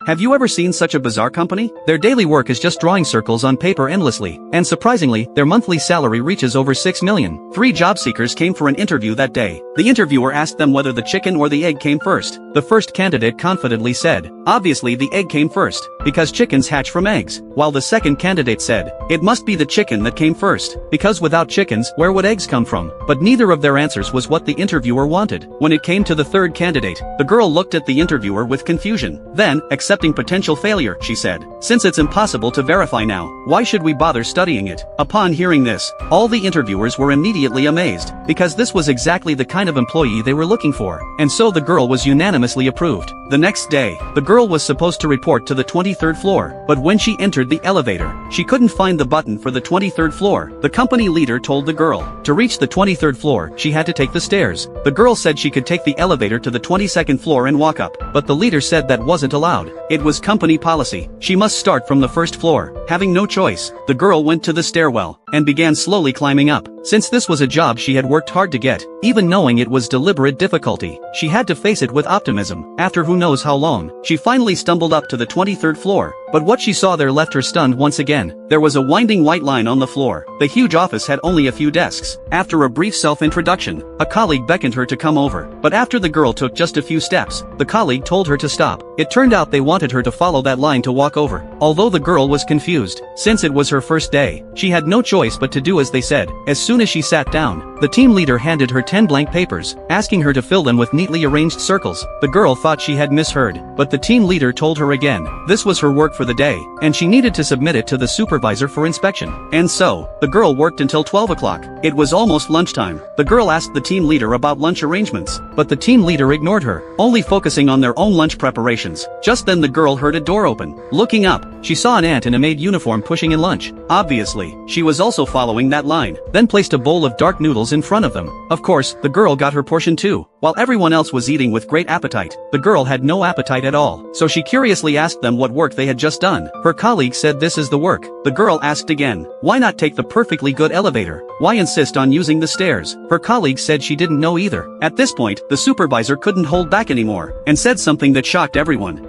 Have you ever seen such a bizarre company? Their daily work is just drawing circles on paper endlessly, and surprisingly, their monthly salary reaches over 6 million. 3 job seekers came for an interview that day. The interviewer asked them whether the chicken or the egg came first. The first candidate confidently said, "Obviously the egg came first, because chickens hatch from eggs," while the second candidate said, "It must be the chicken that came first, because without chickens, where would eggs come from?" But neither of their answers was what the interviewer wanted. When it came to the third candidate, the girl looked at the interviewer with confusion. Then, accepting potential failure, she said, "Since it's impossible to verify now, why should we bother studying it?" Upon hearing this, all the interviewers were immediately amazed, because this was exactly the kind of employee they were looking for, and so the girl was unanimously approved. The next day, the girl was supposed to report to the 23rd floor, but when she entered the elevator, she couldn't find the button for the 23rd floor. The company leader told the girl, to reach the 23rd floor, she had to take the stairs. The girl said she could take the elevator to the 22nd floor and walk up, but the leader said that wasn't allowed. It was company policy. She must start from the first floor. Having no choice, the girl went to the stairwell, and began slowly climbing up. Since this was a job she had worked hard to get, even knowing it was deliberate difficulty, she had to face it with optimism. After who knows how long, she finally stumbled up to the 23rd floor, but what she saw there left her stunned once again. There was a winding white line on the floor. The huge office had only a few desks. After a brief self-introduction, a colleague beckoned her to come over, but after the girl took just a few steps, the colleague told her to stop. It turned out they wanted her to follow that line to walk over. Although the girl was confused, since it was her first day, she had no choice but to do as they said. As soon as she sat down, the team leader handed her 10 blank papers, asking her to fill them with neatly arranged circles. The girl thought she had misheard, but the team leader told her again, this was her work for the day, and she needed to submit it to the supervisor for inspection. And so, the girl worked until 12 o'clock. It was almost lunchtime. The girl asked the team leader about lunch arrangements, but the team leader ignored her, only focusing on their own lunch preparations. Just then the girl heard a door open. Looking up, she saw an ant in a maid uniform pushing in lunch. Obviously, she was also following that line, then placed a bowl of dark noodles in front of them. Of course, the girl got her portion too. While everyone else was eating with great appetite, the girl had no appetite at all, so she curiously asked them what work they had just done. Her colleague said this is the work. The girl asked again, why not take the perfectly good elevator? Why insist on using the stairs? Her colleague said she didn't know either. At this point, the supervisor couldn't hold back anymore, and said something that shocked everyone.